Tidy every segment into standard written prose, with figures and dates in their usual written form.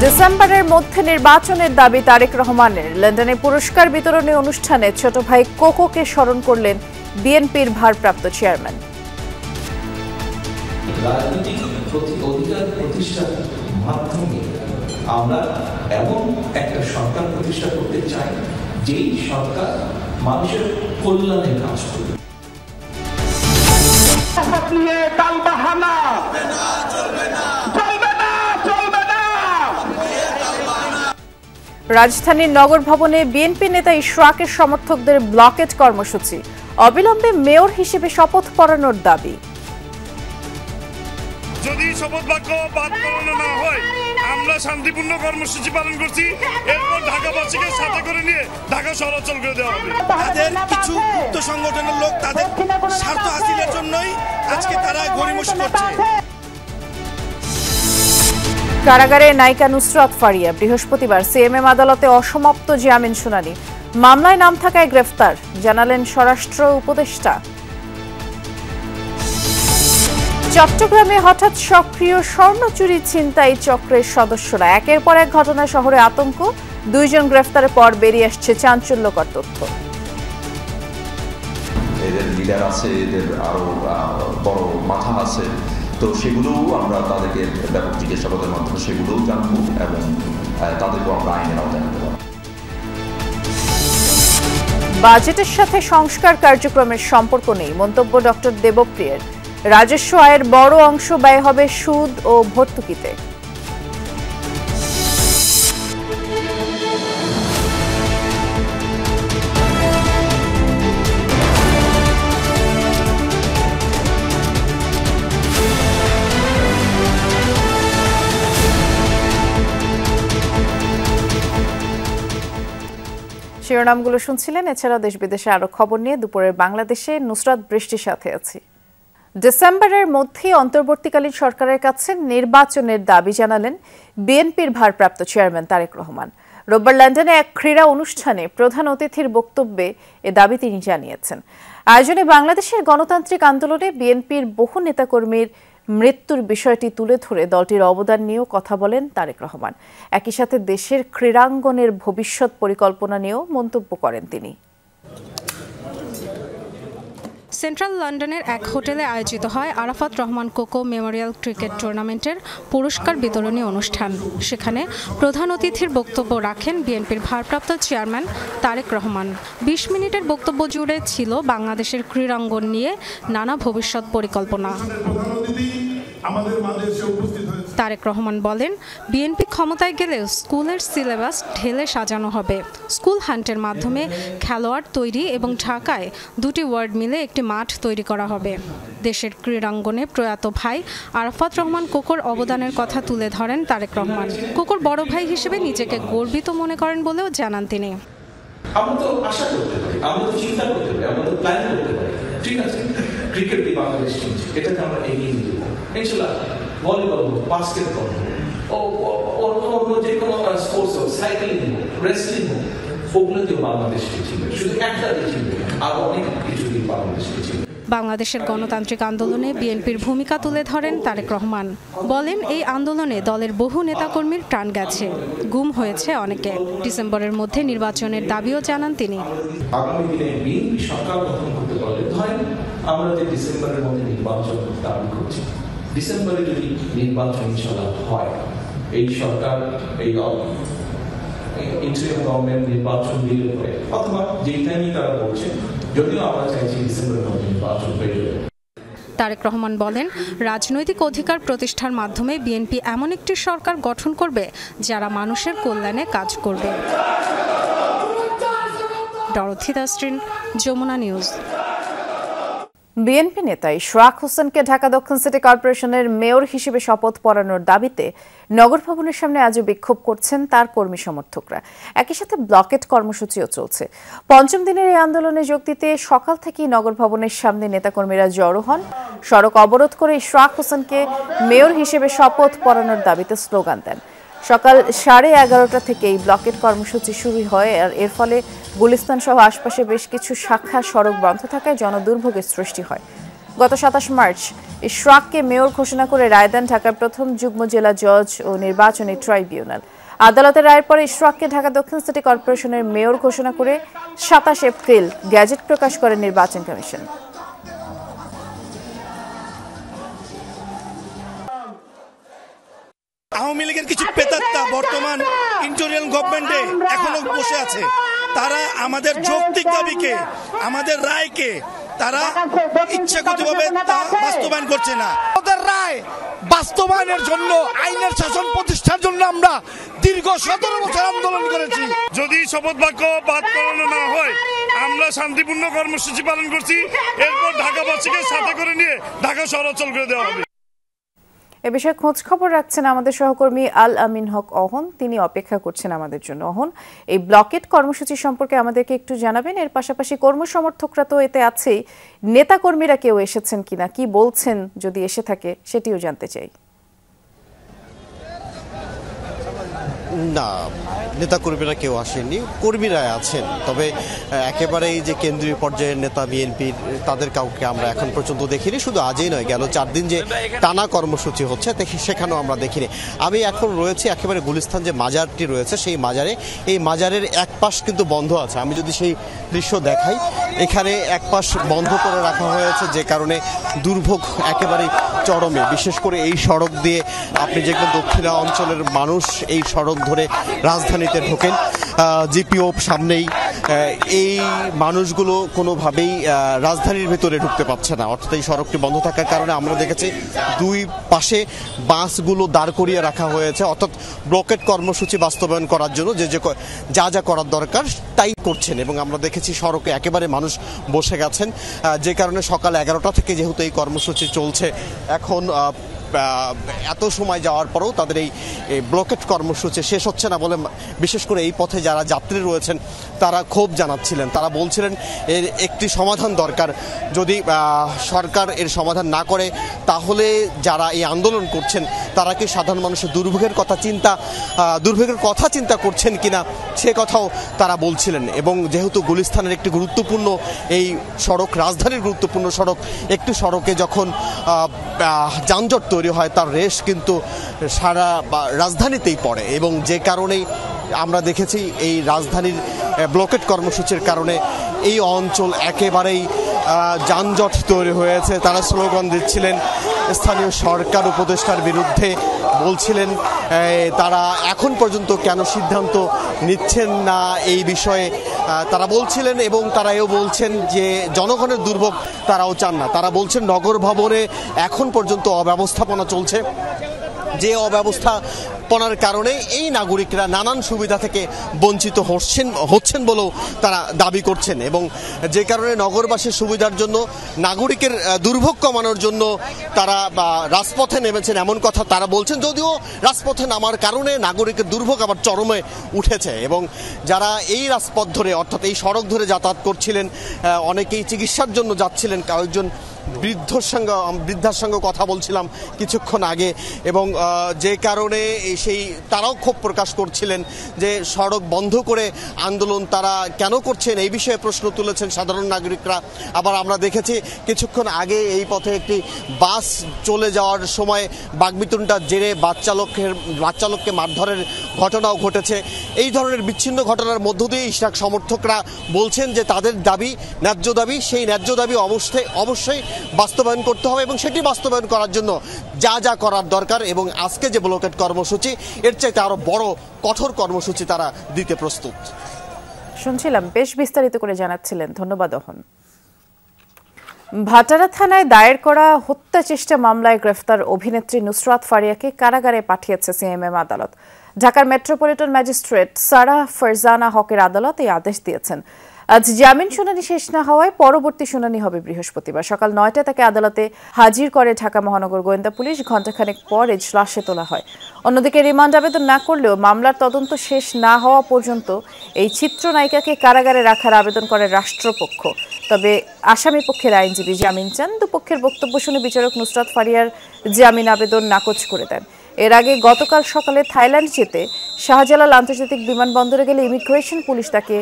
ডিসেম্বরের মধ্যে নির্বাচনের দাবি তারেক রহমানের। লন্ডনে পুরস্কার বিতরণী অনুষ্ঠানে ছোট ভাই কোকোকে স্মরণ করলেন বিএনপির ভারপ্রাপ্ত চেয়ারম্যান। রাজনৈতিক অধিকার প্রতিষ্ঠার মাধ্যমে আমরা এমন একটা সরকার প্রতিষ্ঠা করতে চাই যেই সরকার মানুষের কল্যাণে কাজ করবে। রাজধানীর নগর ভবনে বিএনপি নেতা ইশরাকের সমর্থকদের ব্লকেট কর্মসূচি। অবিলম্বে মেয়র হিসেবে শপথ পড়ানোর দাবি। যদি শপথ বাক্য পাঠ করানো না হয় আমরা শান্তিপূর্ণ কর্মসূচি পালন করছি। এরপর ঢাকাবাসীকে সাথে করে নিয়ে ঢাকা শহর অচল করে দেওয়া হবে। তাদের কিছু গুপ্ত সংগঠনের লোক তাদের স্বার্থ হাসিলের জন্যই আজকে তারা গড়িমসি করছে। কারাগারে নায়িকা নুসরাত ফারিয়া বৃহস্পতিবার সিএমএম আদালতে অসমাপ্ত জামিন শুনানি। মামলায় নাম থাকায় গ্রেফতার, জানালেন স্বরাষ্ট্র উপদেষ্টা। চট্টগ্রামে হঠাৎ সক্রিয় স্বর্ণ চুরি ছিনতাই চক্রের সদস্যরা। একের পর এক ঘটনায় শহরে আতঙ্ক। 2 জন গ্রেফতারের পর বেরিয়ে আসছে চাঞ্চল্যকর তথ্য। এদের লিডার আছে, এদের আরো বড় মাথা আছে, তো সেগুলোও আমরা তাদেরকে ব্যাপক জিজ্ঞাসাবাদের মাধ্যমে সেগুলোও জানবো এবং তাদেরকেও আমরা আইনের আওতায় আনতে পারবো। বাজেটের সাথে সংস্কার কার্যক্রমের সম্পর্ক নেই মন্তব্য ডক্টর দেবপ্রিয়ের। রাজস্ব আয়ের বড় অংশ ব্যয় হবে সুদ ও ভর্তুকিতে। শিরোনামগুলো শুনছিলেন। এছাড়াও দেশ বিদেশে আরো খবর নিয়ে দুপুরের বাংলাদেশে নুসরাত বৃষ্টির সাথে আছি। ডিসেম্বরের মধ্যে অন্তর্বর্তীকালীন সরকারের কাছে নির্বাচনের দাবি জানালেন বিএনপির ভারপ্রাপ্ত চেয়ারম্যান তারেক রহমান। রোববার লন্ডনে এক ক্রীড়া অনুষ্ঠানে প্রধান অতিথির বক্তব্যে এ দাবি তিনি জানিয়েছেন। আয়োজনে বাংলাদেশের গণতান্ত্রিক আন্দোলনে বিএনপির বহু নেতাকর্মীর মৃত্যুর বিষয়টি তুলে ধরে দলটির অবদান নিয়েও কথা বলেন তারেক রহমান। একই সাথে দেশের ক্রীড়াঙ্গনের ভবিষ্যৎ পরিকল্পনা নিয়েও মন্তব্য করেন তিনি। সেন্ট্রাল লন্ডনের এক হোটেলে আয়োজিত হয় Arafat Rahman cocoa Memorial cricket টুর্নামেন্টের পুরস্কার বিতরণী অনুষ্ঠান। সেখানে প্রধান অতিথির বক্তব্য রাখেন বিএনপির ভারপ্রাপ্ত চেয়ারম্যান তারেক রহমান। 20 মিনিটের বক্তব্য জুড়ে ছিল বাংলাদেশের ক্রীড়াঙ্গন নিয়ে নানা ভবিষ্যৎ পরিকল্পনা। তারেক রহমান বলেন, বিএনপি ক্ষমতায় গেলে স্কুলের সিলেবাস ঢেলে সাজানো হবে। স্কুল হান্টের মাধ্যমে খেলোয়াড় তৈরি এবং ঢাকায় 2টি ওয়ার্ড মিলে একটি মাঠ তৈরি করা হবে। দেশের ক্রীড়াঙ্গনে প্রয়াত ভাই আরাফাত রহমান কোকোর অবদানের কথা তুলে ধরেন তারেক রহমান। কোকোর বড় ভাই হিসেবে নিজেকে গর্বিত মনে করেন বলেও জানান তিনি। আমরা তো আশা করতে পারি, আমরা তো চিন্তা করতে পারি, আমরা তো প্ল্যান করতে পারি। ঠিক আছে, ক্রিকেট বাংলাদেশ টিম এটাকে আমরা এগিয়ে নিয়ে যাবো ইনশাআল্লাহ। ভলিবল হোক, বাস্কেটবল হোক, অন্য যে কোনো স্পোর্টস হোক, সাইক্লিং হোক, রেসলিং হোক, ওগুলোতেও বাংলাদেশ ছিল। শুধু একটা ছিল, আরো অনেক কিছু বাংলাদেশ ছিল। বাংলাদেশের গণতান্ত্রিক আন্দোলনে বিএনপির ভূমিকা তুলে ধরেন তারেক রহমান। বলেন, এই আন্দোলনে দলের বহু নেতাকর্মীর প্রাণ গেছে, গুম হয়েছে অনেকে। ডিসেম্বরের মধ্যে নির্বাচনের দাবিও জানান তিনি। আগামী দিনে বিএনপি সরকার গঠন করতে পারলে, ধরেন আমরা যে ডিসেম্বরের মধ্যে নির্বাচন দাবি করছি, ডিসেম্বরে যদি নির্বাচন ইনশাআল্লাহ হয়, এই সরকার এই ইন্টারিম গভর্নমেন্ট নির্বাচন দিলে পরে অথবা যেই টাইমে তারা বলছে, যদিও আমরা চাইছি ডিসেম্বরের মধ্যে নির্বাচন হয়ে যাবে। তারেক রহমান বলেন, রাজনৈতিক অধিকার প্রতিষ্ঠার মাধ্যমে বিএনপি এমন একটি সরকার গঠন করবে যারা মানুষের কল্যাণে কাজ করবে। Dorothy Dasrin, Jamuna news. BNP নেতা ইশরাক হোসেনকে ঢাকা দক্ষিণ সিটি কর্পোরেশনের মেয়র হিসেবে শপথ পড়ানোর দাবিতে নগর ভবনের সামনে আজও বিক্ষোভ করছেন তার কর্মী সমর্থকরা। একই সাথে ব্লকেট কর্মসূচিও চলছে। 5ম দিনের এই আন্দোলনে যোগ দিতে সকাল থেকেই নগর ভবনের সামনে নেতাকর্মীরা জড়ো হন। সড়ক অবরোধ করে ইশরাক হোসেনকে মেয়র হিসেবে শপথ পড়ানোর দাবিতে স্লোগান দেন। সকাল 11:30টা থেকে এই ব্লকেট কর্মসূচি শুরু হয়। আর এর ফলে গুলিস্তান সহ আশপাশে বেশ কিছু শাখা সড়ক বন্ধ থাকায় জনদুর্ভোগের সৃষ্টি হয়। গত 27 মার্চ ইশরাককে মেয়র ঘোষণা করে রায় দেন ঢাকার প্রথম যুগ্ম জেলা জজ ও নির্বাচনী ট্রাইব্যুনাল। আদালতের রায়ের পরে ইশরাককে ঢাকা দক্ষিণ সিটি কর্পোরেশনের মেয়র ঘোষণা করে 27 এপ্রিল গ্যাজেট প্রকাশ করে নির্বাচন কমিশন। আওয়ামী লীগের কিছু পেতাত্তা বর্তমান ইন্টেরিয়র গভর্নমেন্টে এখনো বসে আছে। তারা আমাদের যৌক্তিক দাবিকে, আমাদের রায়কে তারা ইচ্ছাকৃতভাবে বাস্তবায়ন করছে না। আমাদের রায় বাস্তবায়নের জন্য, আইনের শাসন প্রতিষ্ঠার জন্য আমরা দীর্ঘ 17 বছর আন্দোলন করেছি। যদি শপথ বাক্য বাদ করানো না হয়, আমরা শান্তিপূর্ণ কর্মসূচি পালন করছি। এরপর ঢাকাবাসীকে সাথে করে নিয়ে ঢাকা শহর অচল করে দেওয়া হবে। এ বিষয়ে খোঁজ খবর রাখছেন আমাদের সহকর্মী আল আমিন হক অহন। তিনি অপেক্ষা করছেন আমাদের জন্য। অহন, এই ব্লকেট কর্মসূচি সম্পর্কে আমাদেরকে একটু জানাবেন। এর পাশাপাশি কর্মসমর্থকরা তো এতে আছেই, নেতাকর্মীরা কেউ এসেছেন কিনা, কি বলছেন যদি এসে থাকে সেটিও জানতে চাই। না, নেতাকর্মীরা কেউ আসেননি, কর্মীরা আছেন। তবে একেবারেই যে কেন্দ্রীয় পর্যায়ের নেতা বিএনপির তাদের কাউকে আমরা এখন পর্যন্ত দেখিনি। শুধু আজই নয়, গেল 4 দিন যে টানা কর্মসূচি হচ্ছে সেখানেও আমরা দেখিনি। আমি এখন রয়েছি একেবারে গুলিস্তান যে মাজারটি রয়েছে সেই মাজারে। এই মাজারের এক পাশ কিন্তু বন্ধ আছে। আমি যদি সেই দৃশ্য দেখাই, এখানে এক পাশ বন্ধ করে রাখা হয়েছে, যে কারণে দুর্ভোগ একেবারেই চরমে। বিশেষ করে এই সড়ক দিয়ে আপনি যেগুলো দক্ষিণা অঞ্চলের মানুষ এই সড়ক ধরে রাজধানীতে ঢোকেন, জিপিও সামনেই, এই মানুষগুলো কোনোভাবেই রাজধানীর ভেতরে ঢুকতে পারছে না। অর্থাৎ এই সড়কটি বন্ধ থাকার কারণে আমরা দেখেছি দুই পাশে বাসগুলো দাঁড় করিয়ে রাখা হয়েছে, অর্থাৎ ব্লকেট কর্মসূচি বাস্তবায়ন করার জন্য যা যা করার দরকার তাই করছেন। এবং আমরা দেখেছি সড়কে একেবারে মানুষ বসে গেছেন, যে কারণে সকাল 11টা থেকে যেহেতু এই কর্মসূচি চলছে, এখন এত সময় যাওয়ার পরেও তাদের এই ব্লকেট কর্মসূচি শেষ হচ্ছে না বলে বিশেষ করে এই পথে যারা যাত্রী রয়েছেন তারা ক্ষোভ জানাচ্ছিলেন। তারা বলছিলেন এর একটি সমাধান দরকার। যদি সরকার এর সমাধান না করে তাহলে যারা এই আন্দোলন করছেন তারা কি সাধারণ মানুষের দুর্ভোগের কথা চিন্তা করছেন কিনা সে কথাও তারা বলছিলেন। এবং যেহেতু গুলিস্তানের একটি গুরুত্বপূর্ণ এই সড়ক, রাজধানীর গুরুত্বপূর্ণ সড়ক, একটি সড়কে যখন যানজট তৈরি হয় তার রেশ কিন্তু সারা রাজধানীতেই পড়ে। এবং যে কারণেই আমরা দেখেছি এই রাজধানীর ব্লকেট কর্মসূচির কারণে এই অঞ্চল একেবারেই যানজট তৈরি হয়েছে। তারা স্লোগান দিচ্ছিলেন স্থানীয় সরকার উপদেষ্টার বিরুদ্ধে, বলছিলেন তারা এখন পর্যন্ত কেন সিদ্ধান্ত নিচ্ছেন না এই বিষয়ে তারা বলছিলেন। এবং তারা এও বলছেন যে জনগণের দুর্ভোগ তারাও চান না। তারা বলছেন নগর ভবনে এখন পর্যন্ত অব্যবস্থাপনা চলছে, যে অব্যবস্থাপনার কারণে এই নাগরিকরা নানান সুবিধা থেকে বঞ্চিত হচ্ছেন বলেও তারা দাবি করছেন। এবং যে কারণে নগরবাসীর সুবিধার জন্য, নাগরিকের দুর্ভোগ কমানোর জন্য তারা রাজপথে নেমেছেন এমন কথা তারা বলছেন। যদিও রাজপথে নামার কারণে নাগরিকের দুর্ভোগ আবার চরমে উঠেছে। এবং যারা এই রাজপথ ধরে, অর্থাৎ এই সড়ক ধরে যাতায়াত করছিলেন, অনেকেই চিকিৎসার জন্য যাচ্ছিলেন। কয়েকজন বৃদ্ধার সঙ্গে কথা বলছিলাম কিছুক্ষণ আগে, এবং যে কারণে তারাও ক্ষোভ প্রকাশ করছিলেন যে সড়ক বন্ধ করে আন্দোলন তারা কেন করছেন এই বিষয়ে প্রশ্ন তুলেছেন সাধারণ নাগরিকরা। আবার আমরা দেখেছি কিছুক্ষণ আগে এই পথে একটি বাস চলে যাওয়ার সময় বাকবিতণ্ডার জেরে বাসচালককে মারধরের ঘটনাও ঘটেছে। এই ধরনের বিচ্ছিন্ন ঘটনার মধ্য দিয়ে ইশরাক সমর্থকরা বলছেন যে তাদের দাবি ন্যায্য দাবি, সেই ন্যায্য দাবি অবশ্যই বাস্তবায়ন করতে হবে এবং সেটি বাস্তবায়ন করার জন্য যা যা করার দরকার, এবং আজকে যে ব্লকেট কর্মসূচি এর চাইতে আরো বড় কঠোর কর্মসূচি তারা দিতে প্রস্তুত। শুনছিলাম, বেশ বিস্তারিত করে জানাচ্ছিলেন, ধন্যবাদ অহন। ভাটারা থানায় দায়ের করা হত্যা চেষ্টা মামলায় গ্রেফতার অভিনেত্রী নুসরাত ফারিয়াকে কারাগারে পাঠিয়েছে সিএমএম আদালত। ঢাকার মেট্রোপলিটন ম্যাজিস্ট্রেট সারা ফারজানা হকের আদালত এই আদেশ দিয়েছেন। আজ জামিন শুনানি শেষ না হওয়ায় পরবর্তী শুনানি হবে বৃহস্পতিবার সকাল 9টায় তাকে আদালতে হাজির করে ঢাকা মহানগর গোয়েন্দা পুলিশ। ঘণ্টাখানেক পর এজলাসে তোলা হয়। অন্যদিকে রিমান্ড আবেদন না করলেও মামলার তদন্ত শেষ না হওয়া পর্যন্ত এই চিত্রনায়িকাকে কারাগারে রাখার আবেদন করে রাষ্ট্রপক্ষ। তবে আসামি পক্ষের আইনজীবী জামিন চান। দুপক্ষের বক্তব্য শুনে বিচারক নুসরাত ফারিয়ার জামিন আবেদন নাকচ করে দেন। এর আগে গতকাল সকালে থাইল্যান্ড যেতে শাহজালাল আন্তর্জাতিক বিমানবন্দরে গেলে ইমিগ্রেশন পুলিশ তাকে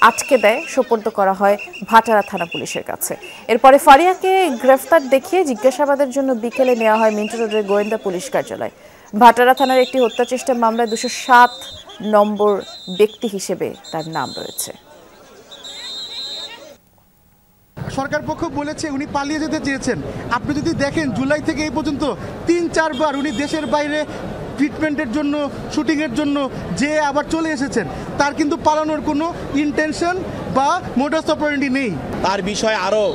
আটকে দেয়, সোপর্দ করা হয় ভাটারা থানা পুলিশের কাছে। এরপরে ফারিয়াকে গ্রেফতার দেখিয়ে জিজ্ঞাসাবাদের জন্য বিকেলে নেওয়া হয় মিন্টো রোডের গোয়েন্দা পুলিশ কার্যালয়। ভাটারা থানার একটি হত্যা চেষ্টা মামলায় 207 নম্বর ব্যক্তি হিসেবে তার নাম রয়েছে। সরকার পক্ষ বলেছে উনি পালিয়ে যেতে চেয়েছেন। আপনি যদি দেখেন জুলাই থেকে এই পর্যন্ত ৩-৪ বার উনি দেশের বাইরে ট্রিটমেন্টের জন্য, শুটিংয়ের জন্য যে আবার চলে এসেছেন, তার কিন্তু পালানোর কোনো ইন্টেনশন বা মোডাস অপারেন্ডি নেই। তার বিষয়ে আরও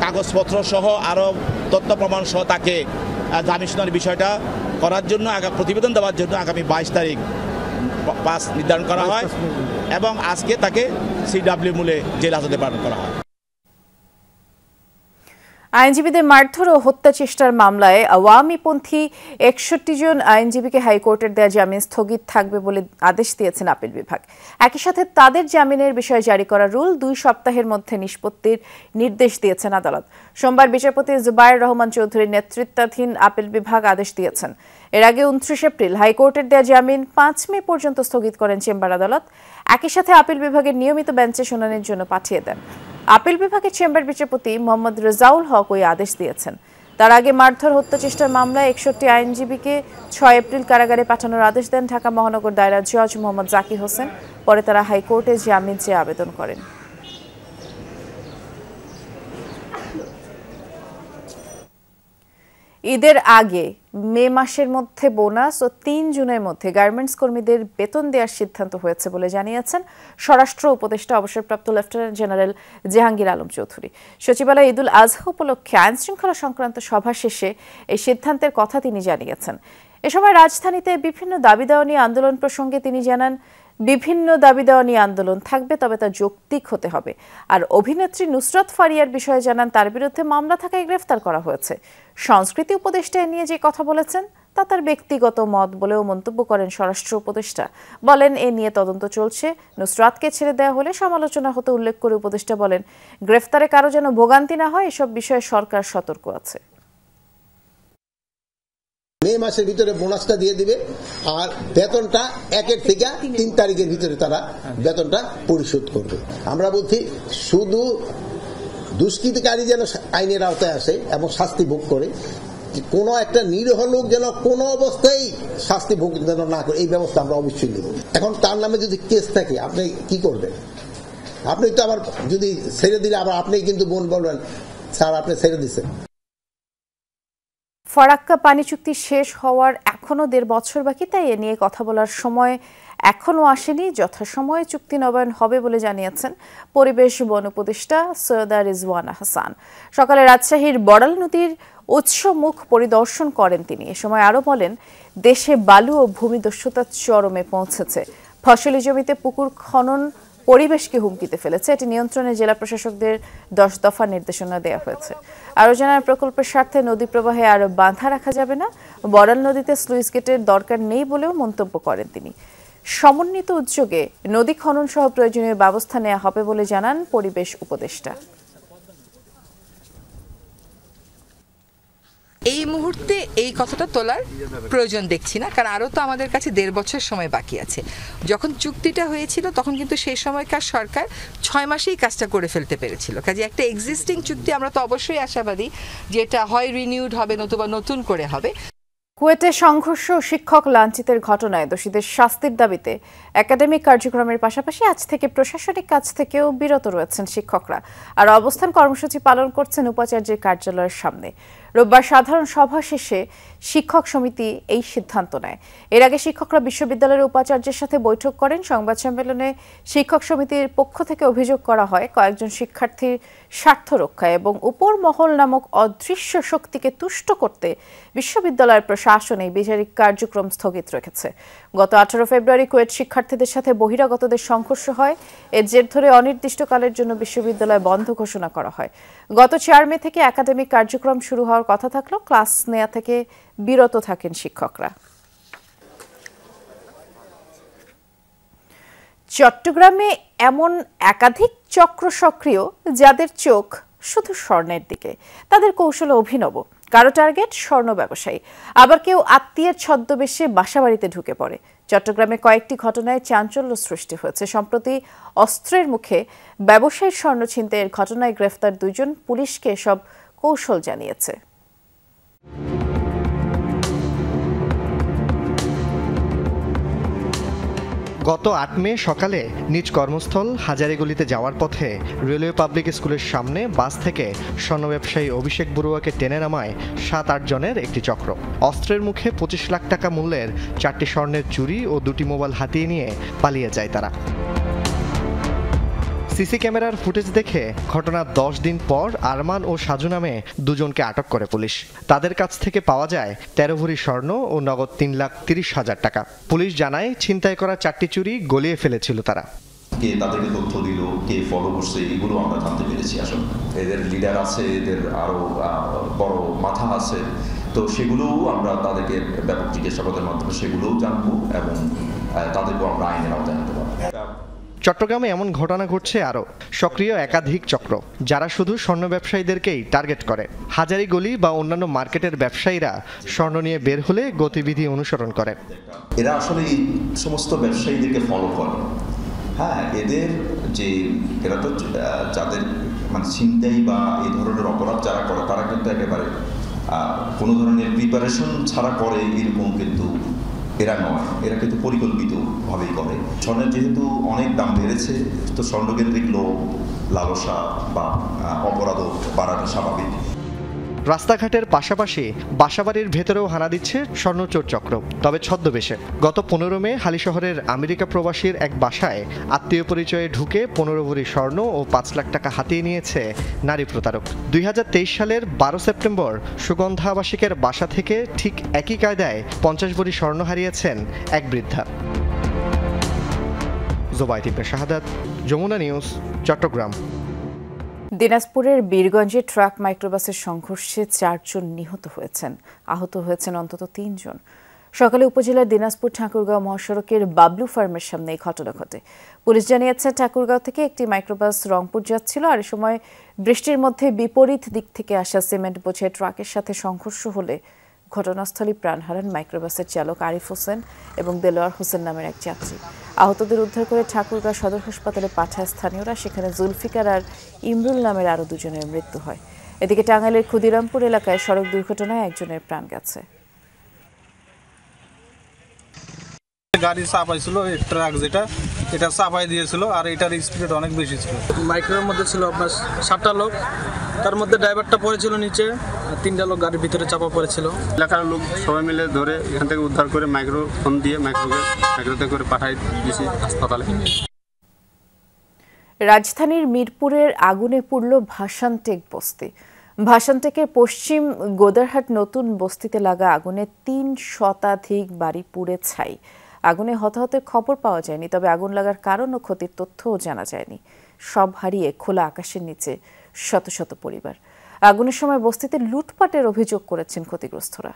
কাগজপত্র সহ আরও তথ্য প্রমাণ সহ তাকে জামিন শুনানির বিষয়টা করার জন্য প্রতিবেদন দেওয়ার জন্য আগামী 22 তারিখ পাস নির্ধারণ করা হয় এবং আজকে তাকে সিডব্লিউ মূলে জেল হাজতে প্রেরণ করা হয়। আইনজীবীদের মারধর ও হত্যা চেষ্টার মামলায় আওয়ামীপন্থী 61 জন আইনজীবীকে হাইকোর্টের দেয়া জামিন স্থগিত থাকবে বলে আদেশ দিয়েছেন আপিল বিভাগ। একই সাথে তাদের জামিনের বিষয়ে জারি করা রুল 2 সপ্তাহের মধ্যে নিষ্পত্তির নির্দেশ দিয়েছেন আদালত। সোমবার বিচারপতি জুবায়ের রহমান চৌধুরীর নেতৃত্বাধীন আপিল বিভাগ আদেশ দিয়েছেন। এর আগে 29 এপ্রিল হাইকোর্টের দেয়া জামিন 5 মে পর্যন্ত স্থগিত করেন চেম্বার আদালত। একই সাথে আপিল বিভাগের নিয়মিত বেঞ্চে শুনানির জন্য পাঠিয়ে দেন। আপিল বিভাগের চেম্বার বিচারপতি মোহাম্মদ রেজাউল হক ওই আদেশ দিয়েছেন। তার আগে মারধর হত্যা চেষ্টার মামলায় 61 আইনজীবীকে 6 এপ্রিল কারাগারে পাঠানোর আদেশ দেন ঢাকা মহানগর দায়রা জজ মোহাম্মদ জাকির হোসেন। পরে তারা হাইকোর্টে জামিন চেয়ে আবেদন করেন। ঈদের আগে মে মাসের মধ্যে বোনাস ও 3 জুনের মধ্যে গার্মেন্টস কর্মীদের বেতন দেওয়ার সিদ্ধান্ত হয়েছে বলে জানিয়েছেন স্বরাষ্ট্র উপদেষ্টা অবসরপ্রাপ্ত লেফটেন্যান্ট জেনারেল জাহাঙ্গীর আলম চৌধুরী। সচিবালয়ে ঈদুল আজহা উপলক্ষে আইন শৃঙ্খলা সংক্রান্ত সভা শেষে এই সিদ্ধান্তের কথা তিনি জানিয়েছেন। এ সময় রাজধানীতে বিভিন্ন দাবি দেওয়া নিয়ে আন্দোলন প্রসঙ্গে তিনি জানান, বিভিন্ন দাবি দেওয়া নিয়ে আন্দোলন থাকবে, তবে তা যৌক্তিক হতে হবে। আর অভিনেত্রী নুসরাত ফারিয়ার বিষয়ে জানান, তার বিরুদ্ধে মামলা থাকায় গ্রেফতার করা হয়েছে। সংস্কৃতি উপদেষ্টা নিয়ে যে কথা বলেছেন তা তার ব্যক্তিগত মত বলেও মন্তব্য করেন স্বরাষ্ট্র উপদেষ্টা। বলেন, এ নিয়ে তদন্ত চলছে, নুসরাতকে ছেড়ে দেওয়া হলে সমালোচনা হতে উল্লেখ করে উপদেষ্টা বলেন, গ্রেফতারে কারো যেন ভোগান্তি না হয় এসব বিষয়ে সরকার সতর্ক আছে। মে মাসের ভিতরে বোনাসটা দিয়ে দিবে আর বেতনটা 1 থেকে 3 তারিখের ভিতরে তারা বেতনটা পরিশোধ করবে। আমরা বলছি শুধু দুষ্কৃতিকারী যেন আইনের আওতায় আসে এবং শাস্তি ভোগ করে, কোন একটা নিরীহ লোক যেন কোনো অবস্থায় শাস্তি ভোগ যেন না করে, এই ব্যবস্থা আমরা অবশ্যই নেব। এখন তার নামে যদি কেস থাকে আপনি কি করবেন? আপনি তো আবার যদি ছেড়ে দিলে আবার আপনি কিন্তু বলবেন স্যার আপনি ছেড়ে দিচ্ছেন। ফরাক্কা পানি চুক্তি শেষ হওয়ার এখনো 1.5 বছর বাকি, তাই এ নিয়ে কথা বলার সময় এখনো আসেনি। যথাসময়ে চুক্তি নবায়ন হবে বলে জানিয়েছেন পরিবেশ বন উপদেষ্টা সৈয়দা রিজওয়ানা হাসান। সকালে রাজশাহীর বড়াল নদীর উৎসমুখ পরিদর্শন করেন তিনি। এ সময় আরো বলেন, দেশে বালু ও ভূমিদস্যুতা চরমে পৌঁছেছে। ফসলি জমিতে পুকুর খনন পরিবেশকে হুমকিতে ফেলেছে। এটি নিয়ন্ত্রণে জেলা প্রশাসকদের 10 দফা নির্দেশনা দেওয়া হয়েছে। আরও জানার, প্রকল্পের স্বার্থে নদী প্রবাহে আরো বাঁধা রাখা যাবে না। বড়াল নদীতে স্লুইস গেটের দরকার নেই বলেও মন্তব্য করেন তিনি। সমন্বিত উদ্যোগে নদী খনন সহ প্রয়োজনীয় ব্যবস্থা নেওয়া হবে বলে জানান পরিবেশ উপদেষ্টা। এই মুহূর্তে এই কথাটা তোলার প্রয়োজন দেখছি না, কারণ আরও তো আমাদের কাছে 1.5 বছর সময় বাকি আছে। যখন চুক্তিটা হয়েছিল তখন কিন্তু সেই সময়কার সরকার 6 মাসেই কাজটা করে ফেলতে পেরেছিল। কাজে একটা এক্সিস্টিং চুক্তি আমরা তো অবশ্যই আশাবাদী যে এটা হয় রিনিউড হবে নতুবা নতুন করে হবে। কুয়েটে সংঘর্ষ ও শিক্ষক লাঞ্ছিতের ঘটনায় দোষীদের শাস্তির দাবিতে একাডেমিক কার্যক্রমের পাশাপাশি আজ থেকে প্রশাসনিক কাজ থেকেও বিরত রয়েছেন শিক্ষকরা। আর অবস্থান কর্মসূচি পালন করছেন উপাচার্যের কার্যালয়ের সামনে। রোববার সাধারণ সভা শেষে শিক্ষক সমিতি এই সিদ্ধান্ত নেয়। এর আগে শিক্ষকরা বিশ্ববিদ্যালয়ের উপাচার্যের সাথে বৈঠক করেন। সংবাদ সম্মেলনে শিক্ষক সমিতির পক্ষ থেকে অভিযোগ করা হয়, কয়েকজন শিক্ষার্থীর স্বার্থ রক্ষায় এবং উপর মহল নামক অদৃশ্য শক্তিকে তুষ্ট করতে বিশ্ববিদ্যালয়ের প্রশাসন এই বিচারিক কার্যক্রম স্থগিত রেখেছে। গত 18 ফেব্রুয়ারি কুয়েট শিক্ষার্থীদের সাথে বহিরাগতদের সংঘর্ষ হয়। এর জের ধরে অনির্দিষ্টকালের জন্য বিশ্ববিদ্যালয় বন্ধ ঘোষণা করা হয়। গত 4 মে থেকে একাডেমিক কার্যক্রম শুরু হওয়ার কথা থাকলেও ক্লাস নেওয়া থেকে বিরত থাকেন শিক্ষকরা। চট্টগ্রামে এমন একাধিক চক্র সক্রিয় যাদের চোখ শুধু স্বর্ণের দিকে। তাদের কৌশল অভিনব। কারো টার্গেট স্বর্ণ ব্যবসায়ী, আবার কেউ আত্মীয়ের ছদ্মবেশে বাসাবাড়িতে ঢুকে পড়ে। চট্টগ্রামে কয়েকটি ঘটনায় চাঞ্চল্য সৃষ্টি হয়েছে। সম্প্রতি অস্ত্রের মুখে ব্যবসায়ীর স্বর্ণ ছিনতাইয়ের ঘটনায় গ্রেফতার 2 জন পুলিশকে এসব কৌশল জানিয়েছে। গত 8 মে সকালে নিজ কর্মস্থল হাজারীগলিতে যাওয়ার পথে রেলওয়ে পাবলিক স্কুলের সামনে বাস থেকে স্বর্ণ ব্যবসায়ী অভিষেক বড়ুয়াকে টেনে নামায় 7-8 জনের একটি চক্র। অস্ত্রের মুখে 25 লাখ টাকা মূল্যের 4টি স্বর্ণের চুড়ি ও 2টি মোবাইল হাতিয়ে নিয়ে পালিয়ে যায় তারা। সিসি ক্যামেরার ফুটেজ দেখে ঘটনার 10 দিন পর আরমান ও সাজু নামে 2 জনকে আটক করে পুলিশ। তাদের কাছ থেকে পাওয়া যায় 13 ভরি স্বর্ণ ও নগদ 3,30,000 টাকা। পুলিশ জানায় ছিনতাই করা 4টি চুড়ি গলিয়ে ফেলেছিল তারা। কে তাদেরকে তথ্য দিল, কে ফলো করছে, এগুলো আমরা জানতে পেরেছি। আসলে এদের লিডার আছে, এদের আরো বড় মাথা আছে, তো সেগুলোও আমরা তাদেরকে ব্যাপক জিজ্ঞাসাবাদের মাধ্যমে সেগুলোও জানবো এবং তাদেরকেও আমরা আইনের আওতায় আনতে পারবো। চট্টগ্রামে এমন ঘটনা ঘটছে আরও। সক্রিয় একাধিক চক্র যারা শুধু স্বর্ণ ব্যবসায়ীদেরকেই টার্গেট করে। হাজারীগলি বা অন্যান্য মার্কেটের ব্যবসায়ীরা স্বর্ণ নিয়ে বের হলে গতিবিধি অনুসরণ করে। এরা আসলে এই সমস্ত ব্যবসায়ীদেরকে ফলো করে। হ্যাঁ, এরা তো যাদের মানে ছিনতাই বা এই ধরনের অপরাধ যারা করে তারা কিন্তু একেবারে কোনো ধরনের প্রিপারেশন ছাড়া করে এরকম কিন্তু এরা নয়। এরা কিন্তু পরিকল্পিতভাবেই করে। স্বর্ণের যেহেতু অনেক দাম বেড়েছে, তো স্বর্ণকেন্দ্রিক লোভ, লালসা বা অপরাধও বাড়াটা স্বাভাবিক। রাস্তাঘাটের পাশাপাশি বাসাবাড়ির ভেতরেও হানা দিচ্ছে স্বর্ণচোর চক্র, তবে ছদ্মবেশে। গত 15 মে হালিশহরের আমেরিকা প্রবাসীর এক বাসায় আত্মীয় পরিচয়ে ঢুকে 15 ভরি স্বর্ণ ও 5 লাখ টাকা হাতিয়ে নিয়েছে নারী প্রতারক। 2023 সালের 12 সেপ্টেম্বর সুগন্ধা আবাসিকের বাসা থেকে ঠিক একই কায়দায় 50 ভরি স্বর্ণ হারিয়েছেন এক বৃদ্ধা। জোবায়েদ ইবনে শাহাদাত, যমুনা নিউজ, চট্টগ্রাম। দিনাজপুরের বীরগঞ্জে ট্রাক মাইক্রোবাসের সংঘর্ষে 4 জন নিহত হয়েছেন, আহত হয়েছেন অন্তত 3 জন। সকালে উপজেলার দিনাজপুর ঠাকুরগাঁও মহাসড়কের বাবলু ফার্মের সামনে এই ঘটনা ঘটে। পুলিশ জানিয়েছে ঠাকুরগাঁও থেকে একটি মাইক্রোবাস রংপুর যাচ্ছিল, আর এ সময় বৃষ্টির মধ্যে বিপরীত দিক থেকে আসা সিমেন্ট বোঝাই ট্রাকের সাথে সংঘর্ষ হলে ঘটনাস্থলে প্রাণ হারান মাইক্রোবাসের চালক আরিফ হোসেন এবং দেলোয়ার হোসেন নামের এক যাত্রী। আহতদের উদ্ধার করে ঠাকুরগাঁও সদর হাসপাতালে পাঠায় স্থানীয়রা। সেখানে জুলফিকার আর ইমরুল নামের আরও 2 জনের মৃত্যু হয়। এদিকে টাঙ্গাইলের ক্ষুদিরামপুর এলাকায় সড়ক দুর্ঘটনায় একজনের প্রাণ গেছে। গাড়ি চাপাইছিল, ট্রাক এটা চাপাই দিয়েছিল, আর এটার স্পিড অনেক বেশি ছিল। মাইক্রোর মধ্যে ছিল আপনার 7টা লোক, তার মধ্যে ড্রাইভারটা পড়েছিল নিচে, 3টা লোক গাড়ির ভিতরে চাপা পড়েছিল। এলাকার লোক সবাই মিলে ধরে এখান থেকে উদ্ধার করে মাইক্রো ফোন দিয়ে মাইক্রোতে করে পাঠাই দিয়েছি হাসপাতালে। রাজধানীর মিরপুরের আগুনে পুড়ল ভাসানটেক বস্তি। ভাসানটেকের পশ্চিম গোদারহাট নতুন বস্তিতে লাগা আগুনে 3 শতাধিক বাড়ি পুড়ে ছাই। আগুনে হতাহতের খবর পাওয়া যায়নি, তবে আগুন লাগার কারণ ও ক্ষতির তথ্যও জানা যায়নি। সব হারিয়ে খোলা আকাশের নিচে শত শত পরিবার। আগুনের সময় বস্তিতে লুটপাটের অভিযোগ করেছেন ক্ষতিগ্রস্তরা।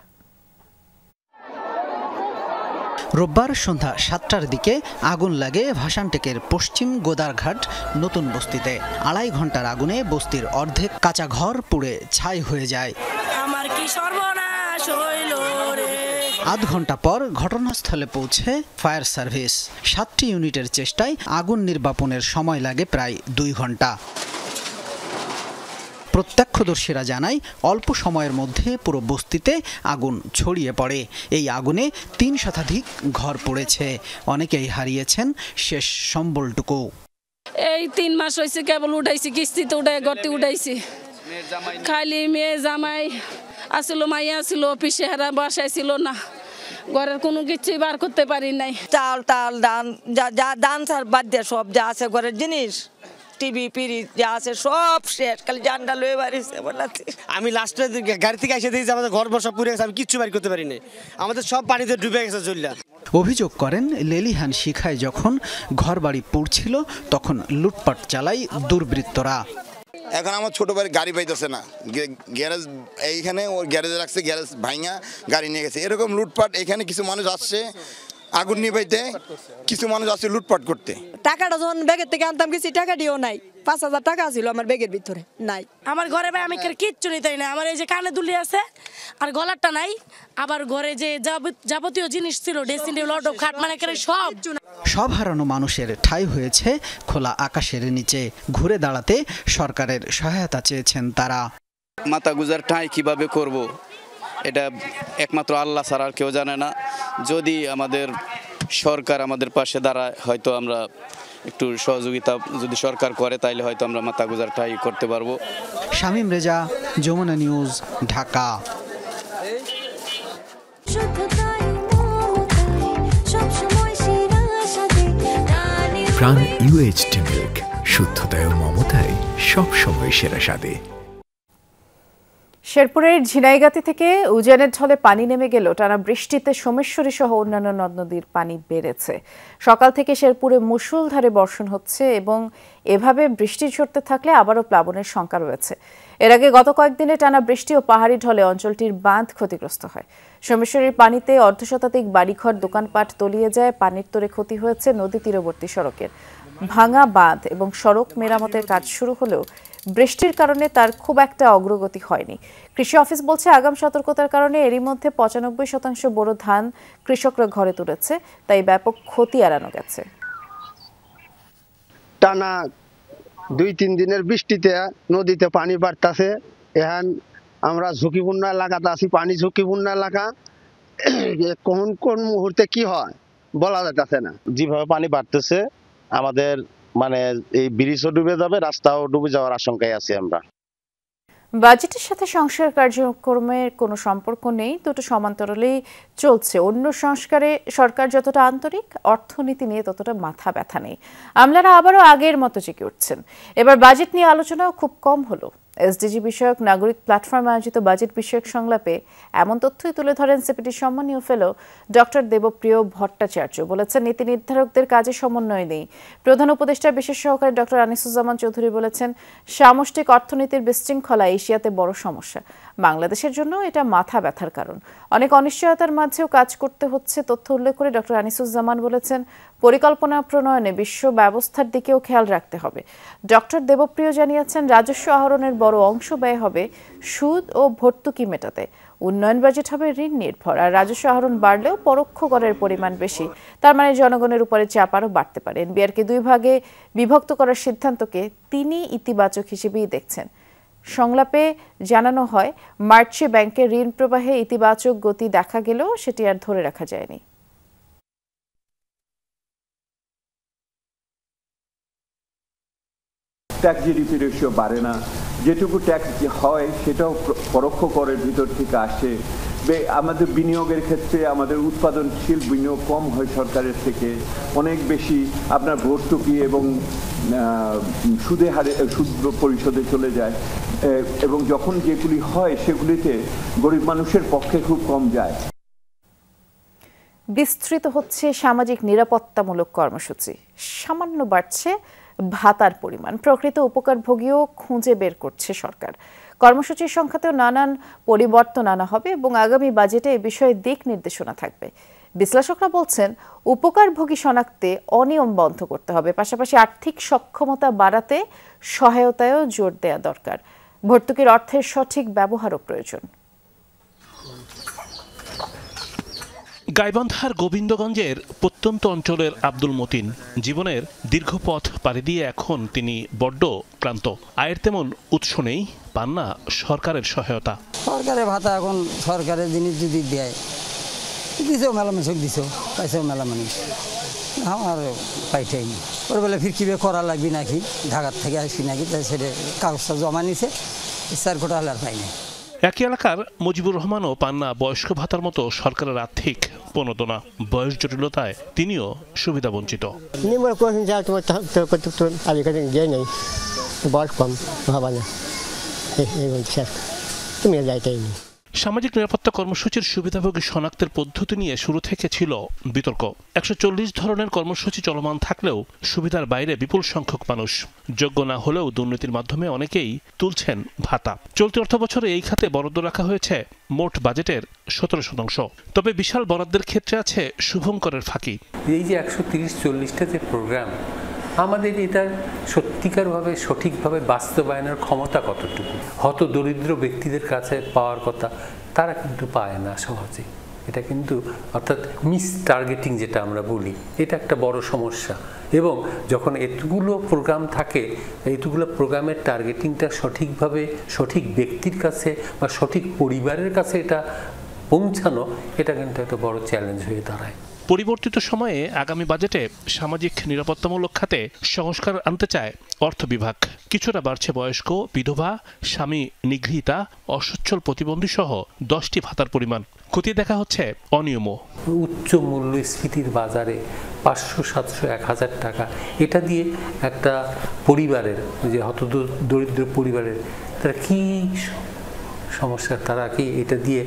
রোববার সন্ধ্যা 7টার দিকে আগুন লাগে ভাসানটেকের পশ্চিম গোদারঘাট নতুন বস্তিতে। 2.5 ঘন্টার আগুনে বস্তির অর্ধেক কাঁচা ঘর পুড়ে ছাই হয়ে যায়। আমার কি সর্বনাশ হইল রে। আধ ঘন্টা পর ঘটনাস্থলে পৌঁছে ফায়ার সার্ভিস। 7টি ইউনিটের চেষ্টায় আগুন নির্বাপনের সময় লাগে প্রায় 2 ঘন্টা। প্রত্যক্ষদর্শীরা জানায় অল্প সময়ের মধ্যে পুরো বস্তিতে আগুন ছড়িয়ে পড়ে। এই আগুনে 3 শতাধিক ঘর পড়েছে, অনেকেই হারিয়েছেন শেষ সম্বলটুকু। এই 3 মাস হয়েছে কেবল উঠাইছি, কিস্তিতে উঠাই গর্তে উঠাইছি। খালি মেয়ে জামাই আসলো, মাইয়া আসলো, অফিসে হারা বাসায় ছিল না, ঘরের কোনো কিছুই বার করতে পারি নাই। চাল ডান যা দান সার বাদ দিয়ে সব যা আছে ঘরের জিনিস, টিভি পিরি যা আছে সব শেষ, খালি জানটা লয়ে বাড়িছে বলাতে। আমি লাস্টে গাড়ি থেকে এসে দেখি আমাদের ঘর বসা পুড়ে গেছে, আমি কিচ্ছু বাড়ি করতে পারি না, আমাদের সব পানিতে ডুবে গেছে চুল্লা। অভিযোগ করেন লেলিহান শিখায় যখন ঘরবাড়ি পুড়ছিল তখন লুটপাট চালায় দুর্বৃত্তরা। এখন আমার ছোট ভাই গাড়ি পাইতেছে না, গ্যারেজ এইখানে ওর গ্যারেজে রাখছে, গ্যারেজ ভাঙা গাড়ি নিয়ে গেছে। এরকম লুটপাট এখানে কিছু মানুষ আসছে আগুন নিভাইতে, কিছু মানুষ আসছে লুটপাট করতে। টাকাটা যখন ব্যাগের থেকে আনতাম কিছু টাকা দিও নাই, 5,000 টাকা ছিল আমার ব্যাগের ভিতরে নাই। আমার ঘরে ভাই আমি কিচ্ছু নিতে না, আমার এই যে কানে দুলি আছে আর গলারটা নাই, আবার ঘরে যে যাবতীয় জিনিস ছিল ড্রেসিং টেবিল, লটক, খাট, মানে সব হারানো মানুষের ঠাঁই হয়েছে খোলা আকাশের নিচে। ঘুরে দাঁড়াতে সরকারের সহায়তা চেয়েছেন তারা। মাথা গুজার ঠাঁই কিভাবে করব এটা একমাত্র আল্লাহ ছাড়া আর কেউ জানে না। যদি আমাদের সরকার আমাদের পাশে দাঁড়ায়, হয়তো আমরা একটু সহযোগিতা যদি সরকার করে, তাইলে হয়তো আমরা মাথা গুজার ঠাঁই করতে পারবো। শামীম রেজা, যমুনা নিউজ, ঢাকা। প্রাণ ইউএইচটি মিল্ক, শুদ্ধতায় ও মমতায় সবসময় সেরা স্বাদে। শেরপুরের ঝিনাইগাতি থেকে উজানের ঢলে পানি নেমে গেল টানা বৃষ্টিতে সোমেশ্বরী সহ অন্যান্য নদ নদীর পানি বেড়েছে। সকাল থেকে শেরপুরে মুষলধারে বর্ষণ হচ্ছে এবং এভাবে বৃষ্টি ঝরতে থাকলে আবারও প্লাবনের শঙ্কা রয়েছে। এর আগে গত কয়েকদিনে টানা বৃষ্টি ও পাহাড়ি ঢলে অঞ্চলটির বাঁধ ক্ষতিগ্রস্ত হয়। সোমেশ্বরীর পানিতে অর্ধশতাধিক বাড়িঘর, দোকানপাট তলিয়ে যায়। পানির তোড়ে ক্ষতি হয়েছে নদী তীরবর্তী সড়কের। ভাঙা বাঁধ এবং সড়ক মেরামতের কাজ শুরু হলেও বৃষ্টির কারণে তার খুব একটা অগ্রগতি হয়নি। কৃষি অফিস বলছে, আগাম সতর্কতার কারণে এরই মধ্যে 95% বোরো ধান কৃষকরা ঘরে তুলেছে, তাই ব্যাপক ক্ষতি এড়ানো গেছে। টানা 2-3 দিনের বৃষ্টিতে নদীতে পানি বাড়তেছে। এখন আমরা ঝুঁকিপূর্ণ এলাকাতে আছি, পানি ঝুঁকিপূর্ণ এলাকা। কোন মুহূর্তে কি হয় বলা যাচ্ছে না। যেভাবে পানি বাড়তেছে আমাদের মানে এই ব্রিজও ডুবে যাবে, রাস্তাও ডুবে যাওয়ার আশঙ্কায় আছি আমরা। বাজেটের সাথে সংস্কার কার্যক্রমের কোনো সম্পর্ক নেই, দুটো সমান্তরালেই চলছে। অন্য সংস্কারে সরকার যতটা আন্তরিক, অর্থনীতি নিয়ে ততটা মাথা ব্যথা নেই। আমলারা আবারও আগের মতো জেগে উঠছেন। এবার বাজেট নিয়ে আলোচনাও খুব কম হলো। এসডিজি বিষয়ক নাগরিক প্ল্যাটফর্ম আয়োজিত বাজেট বিষয়ক সংলাপে এমন তথ্যই তুলে ধরেন সিপিডির সম্মানীয় ফেলো ডক্টর দেবপ্রিয় ভট্টাচার্য। বলেছেন, নীতি নির্ধারকদের কাজে সমন্বয় নেই। প্রধান উপদেষ্টা বিশেষ সহকারী ডক্টর আনিসুজ্জামান চৌধুরী বলেছেন, সামষ্টিক অর্থনীতির বিশৃঙ্খলা এশিয়াতে বড় সমস্যা। বাংলাদেশের জন্য এটা মাথা ব্যথার কারণ। অনেক অনিশ্চয়তার মাঝেও কাজ করতে হচ্ছে। তথ্য উল্লেখ করে ডক্টর আনিসুজ্জামান বলেছেন, পরিকল্পনা প্রণয়নে বিশ্ব ব্যবস্থার দিকেও খেয়াল রাখতে হবে। ডক্টর দেবপ্রিয় জানিয়েছেন, রাজস্ব আহরণের বড় অংশ ব্যয় হবে সুদ ও ভর্তুকি মেটাতে। উন্নয়ন বাজেট হবে ঋণ নির্ভর, আর রাজস্ব আহরণ বাড়লেও পরোক্ষ করের পরিমাণ বেশি। তার মানে জনগণের উপরে চাপ আরও বাড়তে পারে। এনবিআরকে 2 ভাগে বিভক্ত করার সিদ্ধান্তকে তিনি ইতিবাচক হিসেবেই দেখছেন। সংলাপে জানানো হয়, মার্চে ব্যাংকের ঋণ প্রবাহে ইতিবাচক গতি দেখা গেলেও সেটি আর ধরে রাখা যায়নি। ট্যাক্স জিডিপি রেশিও বাড়ে না, যেটুকু ট্যাক্স হয় সেটাও পরোক্ষ করের ভিতর থেকে আসে। আমাদের বিনিয়োগের ক্ষেত্রে আমাদের উৎপাদনশীল বিনিয়োগ কম হয় সরকারের থেকে, অনেক বেশি আপনার ভর্তুকি এবং সুদে হারে সুদ পরিশোধে চলে যায়, এবং যখন যেগুলি হয় সেগুলিতে গরিব মানুষের পক্ষে খুব কম যায়। বিস্তৃত হচ্ছে সামাজিক নিরাপত্তামূলক কর্মসূচি, সামান্য বাড়ছে ভাতার পরিমাণ। প্রকৃত উপকারভোগীও খুঁজে বের করছে সরকার। কর্মসূচির সংখ্যাতেও নানান পরিবর্তন আনা হবে এবং আগামী বাজেটে এ বিষয়ে দিক নির্দেশনা থাকবে। বিশ্লেষকরা বলছেন, উপকারভোগী শনাক্তে অনিয়ম বন্ধ করতে হবে, পাশাপাশি আর্থিক সক্ষমতা বাড়াতে সহায়তায়ও জোর দেওয়া দরকার। ভর্তুকির অর্থের সঠিক ব্যবহারও প্রয়োজন। গাইবান্ধার গোবিন্দগঞ্জের প্রত্যন্ত অঞ্চলের আব্দুল মতিন জীবনের দীর্ঘ পথ পাড়ি দিয়ে এখন তিনি বড্ড ক্লান্ত। আয়ের তেমন উৎস নেই, পান না সরকারের সহায়তা। সরকারের ভাতা এখন সরকারের জিনিস যদি দেয়, দিছেও মেলা মানুষ দিছেও, পাইছেও মেলা মানুষ, আমার পাইটাইনি। ওর বেলা ফির কিভাবে করা লাগবে নাকি, ঢাকার থেকে আসবি নাকি, তাই সেটা কাগজটা জমা নিছে, 4 কোটা হলে আর পাই নাই। একই এলাকার মুজিবুর রহমানও পান না বয়স্ক ভাতার মতো সরকারের আর্থিক প্রণোদনা। বয়স জটিলতায় তিনিও সুবিধা বঞ্চিত। সামাজিক নিরাপত্তা কর্মসূচির সুবিধাভোগী শনাক্তের পদ্ধতি নিয়ে শুরু থেকে ছিল বিতর্ক। 140 ধরনের কর্মসূচি চলমান থাকলেও সুবিধার বাইরে বিপুল সংখ্যক মানুষ। যোগ্য না হলেও দুর্নীতির মাধ্যমে অনেকেই তুলছেন ভাতা। চলতি অর্থবছরে এই খাতে বরাদ্দ রাখা হয়েছে মোট বাজেটের 17%। তবে বিশাল বরাদ্দের ক্ষেত্রে আছে শুভঙ্করের ফাঁকি। এই যে 130-40টা যে প্রোগ্রাম, আমাদের এটা সত্যিকারভাবে সঠিকভাবে বাস্তবায়নের ক্ষমতা কতটুকু, হত দরিদ্র ব্যক্তিদের কাছে পাওয়ার কথা তারা কিন্তু পায় না সহজে। এটা কিন্তু অর্থাৎ মিস টার্গেটিং যেটা আমরা বলি, এটা একটা বড় সমস্যা। এবং যখন এতগুলো প্রোগ্রাম থাকে, এইগুলো প্রোগ্রামের টার্গেটিংটা সঠিকভাবে সঠিক ব্যক্তির কাছে বা সঠিক পরিবারের কাছে এটা পৌঁছানো, এটা কিন্তু একটা বড় চ্যালেঞ্জ হয়ে দাঁড়ায়। পরিবর্তিত সময়ে আগামী বাজেটে সামাজিক নিরাপত্তামূলক খাতে সংস্কার আনতে চায় অর্থ বিভাগ। কিছুটা বাড়ছে বয়স্ক, বিধবা, স্বামী নিগৃহীতা, অসচ্ছল প্রতিবন্ধী সহ 10টি ভাতার পরিমাণ। খতিয়ে দেখা হচ্ছে অনিয়মও। উচ্চ মূল্যস্ফীতির বাজারে 500, 700, 1000 টাকা, এটা দিয়ে একটা পরিবারের যে হত দরিদ্র পরিবারের তারা কি সমস্যা, তারা কি এটা দিয়ে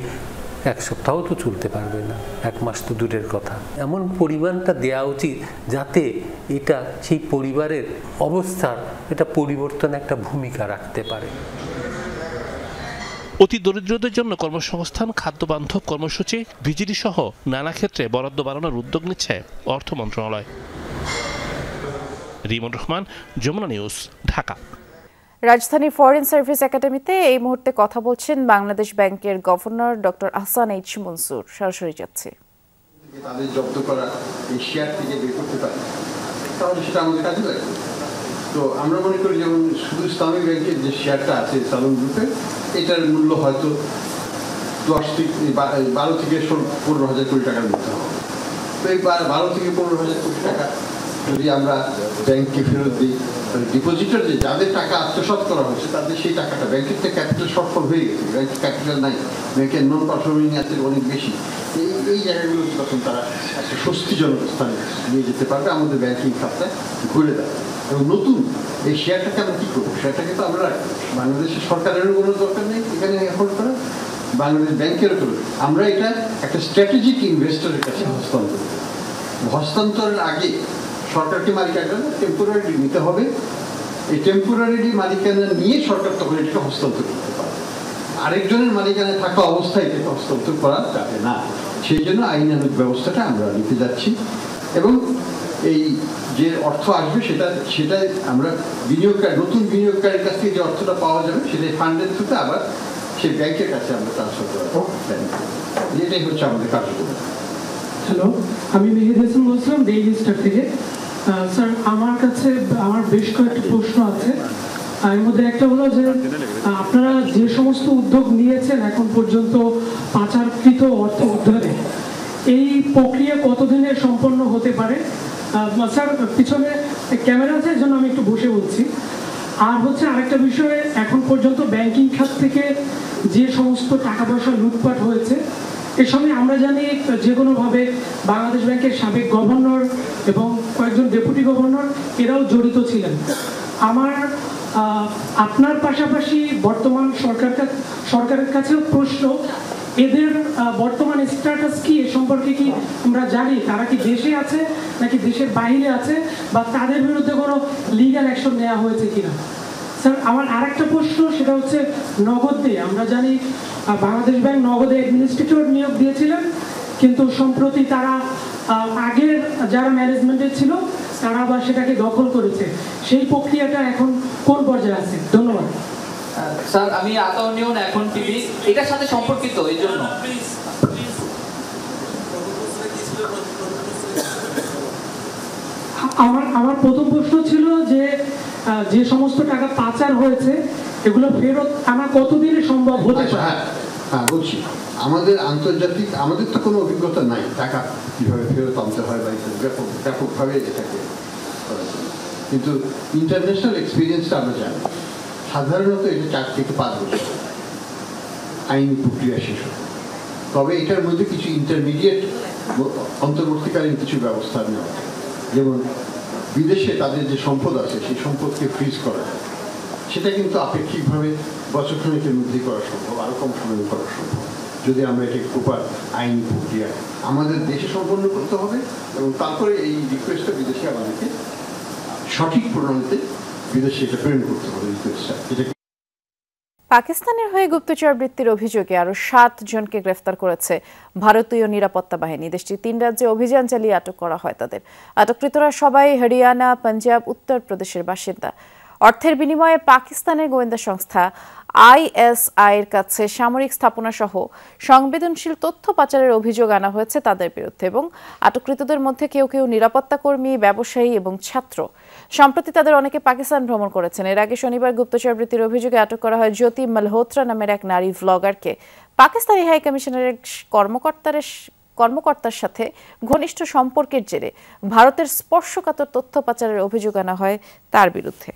এক সপ্তাহ তো চলতে পারবে না, এক মাস তো দূরের কথা। এমন পরিমাণটা দেওয়া উচিত যাতে এটা সেই পরিবারের অবস্থার এটা পরিবর্তনে একটা ভূমিকা রাখতে পারে। অতি দরিদ্রদের জন্য কর্মসংস্থান, খাদ্য বান্ধব কর্মসূচি, ভিজিডি সহ নানা ক্ষেত্রে বরাদ্দ বাড়ানোর উদ্যোগ নিচ্ছে অর্থ মন্ত্রণালয়। রিমন রহমান, যমুনা নিউজ, ঢাকা। রাজধানীর ফরেন সার্ভিস একাডেমিতে এই মুহূর্তে কথা বলছেন বাংলাদেশ ব্যাংকের governor doctor Ahsan H Mansur. সরাসরি যাচ্ছে। তাদের জব্দ করা এই শেয়ার থেকে বের করতে পারি, তাহলে সেটা আমাদের কাজে লাগে। তো আমরা মনে করি যেমন শুধু ইসলামী ব্যাংকের যে শেয়ারটা আছে সালন গ্রুপের, এটার মূল্য হয়তো 12 থেকে 15,000 কোটি টাকার মধ্যে হবে। তো এই 12 থেকে 15,000 কোটি টাকা যদি আমরা ব্যাংককে ফেরত দিই, ডিপোজিটর যে যাদের টাকা আত্মসাৎ করা হয়েছে তাদের সেই টাকাটা, ব্যাংকের তো ক্যাপিটাল শর্টফল হয়ে গেছে, ব্যাংকের ক্যাপিটাল নাই, ব্যাংকের নন পারফর্মিং আছে অনেক বেশি। এই জায়গাগুলো তখন তারা একটা স্বস্তিজনক স্থানে নিয়ে যেতে পারবে, আমাদের ব্যাংকিং খাতটা ঘুরে দেয়। এবং নতুন এই শেয়ারটাকে আমরা কী করবো, শেয়ারটাকে তো আমরা বাংলাদেশের সরকারেরও কোনো দরকার নেই এখানে হোল্ড করা, বাংলাদেশ ব্যাংকেরও করবো। আমরা এটা একটা স্ট্র্যাটেজিক ইনভেস্টরের কাছে হস্তান্তর, হস্তান্তরের আগে সরকারকে মালিকানা টেম্পোরারি নিতে হবে। এই টেম্পোরারি মালিকানা নিয়ে সরকার তখন এটাকে হস্তান্তর করতে পারে, আরেকজনের মালিকানায় থাকা অবস্থায় এটাকে হস্তান্তর করা যাবে না। সেই জন্য আইনানুগ ব্যবস্থাটা আমরা নিতে যাচ্ছি। এবং এই যে অর্থ আসবে সেটা আমরা বিনিয়োগকারী, নতুন বিনিয়োগকারীর কাছ থেকে যে অর্থটা পাওয়া যাবে সেটা ফান্ডের থ্রুতে আবার সেই ব্যাংকের কাছে আমরা ট্রান্সফার করাবো। এটাই হচ্ছে আমাদের কার্যক্রম। হ্যালো, আমি মেহেদি হাসান বলছিলাম ডেইলি স্টার থেকে। স্যার, আমার কাছে আমার বেশ কয়েকটি প্রশ্ন আছে। এর মধ্যে একটা হলো যে আপনারা যে সমস্ত উদ্যোগ নিয়েছেন এখন পর্যন্ত পাচারকৃত অর্থ উদ্ধারে, এই প্রক্রিয়া কতদিনে সম্পন্ন হতে পারে? স্যার, পিছনে ক্যামেরা আছে, এর জন্য আমি একটু বসে বলছি। আর হচ্ছে আরেকটা বিষয়ে, এখন পর্যন্ত ব্যাংকিং খাত থেকে যে সমস্ত টাকা পয়সা লুটপাট হয়েছে, এর সঙ্গে আমরা জানি যে কোনোভাবে বাংলাদেশ ব্যাংকের সাবেক গভর্নর এবং কয়েকজন ডেপুটি গভর্নর এরাও জড়িত ছিলেন। আপনার পাশাপাশি বর্তমান সরকারের কাছেও প্রশ্ন, এদের বর্তমান স্ট্যাটাস কি, এ সম্পর্কে কি আমরা জানি? তারা কি দেশে আছে নাকি দেশের বাইরে আছে, বা তাদের বিরুদ্ধে কোনো লিগ্যাল অ্যাকশন নেওয়া হয়েছে কিনা? স্যার, আমার আরেকটা প্রশ্ন, সেটা হচ্ছে নগদ দিয়ে আমরা জানি বাংলাদেশ ব্যাংক নগদে অ্যাডমিনিস্ট্রেটর নিয়োগ দিয়েছিলেন, কিন্তু সম্প্রতি তারা আগের যারা ম্যানেজমেন্টে ছিল তারা আবার সেটাকে দখল করেছে। সেই প্রক্রিয়াটা এখন কোন পর্যায়ে আছে? ধন্যবাদ। স্যার, আমি আতাউনিয়ন এখন টিভি এটার সাথে সম্পর্কিত, এই জন্য আমার প্রথম প্রশ্ন ছিল যে সমস্ত টাকা পাচার হয়েছে এগুলো ফেরত আনা কতদিনে সম্ভব হতে পারে? হ্যাঁ, বলছি, আমাদের আন্তর্জাতিক, আমাদের তো কোনো অভিজ্ঞতা নাই টাকা কীভাবে ফেরত আনতে হয় বা ব্যাপকভাবে এটাকে করা যায়, কিন্তু ইন্টারন্যাশনাল এক্সপিরিয়েন্সটা আমরা জানি। সাধারণত এটা 4 থেকে 5 বছর আইনি প্রক্রিয়া শেষ হয়। তবে এটার মধ্যে কিছু ইন্টারমিডিয়েট অন্তর্বর্তীকালীন কিছু ব্যবস্থা নেওয়া হয়, যেমন বিদেশে তাদের যে সম্পদ আছে সেই সম্পদকে ফ্রিজ করা যায়। সেটা কিন্তু আপেক্ষিকভাবে বছরখানেকের মধ্যেই করা সম্ভব, আরও কম সময়ে করা সম্ভব, যদি আমরা এটাকে প্রপার আইনি প্রক্রিয়া আমাদের দেশে সম্পন্ন করতে হবে, এবং তারপরে এই রিকোয়েস্টটা বিদেশে আমাদেরকে সঠিক প্রণালীতে বিদেশে এটা প্রেরণ করতে হবে রিকোয়েস্টটা। পাকিস্তানের হয়ে গুপ্তচর বৃত্তির অভিযোগে আরো 7 জনকে গ্রেফতার করেছে ভারতীয় নিরাপত্তা বাহিনী। দেশটির 3 রাজ্যে অভিযান চালিয়ে আটক করা হয় তাদের। আটককৃতরা সবাই হরিয়ানা, পাঞ্জাব, উত্তরপ্রদেশের বাসিন্দা। অর্থের বিনিময়ে পাকিস্তানের গোয়েন্দা সংস্থা ISI এর কাছে সামরিক স্থাপনা সহ সংবেদনশীল তথ্য পাচারের অভিযোগ আনা হয়েছে তাদের বিরুদ্ধে এবং আটককৃতদের মধ্যে কেউ কেউ নিরাপত্তা কর্মী, ব্যবসায়ী এবং ছাত্র। সম্প্রতি তাদের অনেকে পাকিস্তান ভ্রমণ করেছেন। এর আগে শনিবার গুপ্তচর বৃত্তির অভিযোগে আটক করা হয় জ্যোতি মালহোত্রা নামের এক নারী ভ্লগারকে। পাকিস্তানি হাই কমিশনের কর্মকর্তার সাথে ঘনিষ্ঠ সম্পর্কের জেরে ভারতের স্পর্শকাতর তথ্য পাচারের অভিযোগ আনা হয় তার বিরুদ্ধে।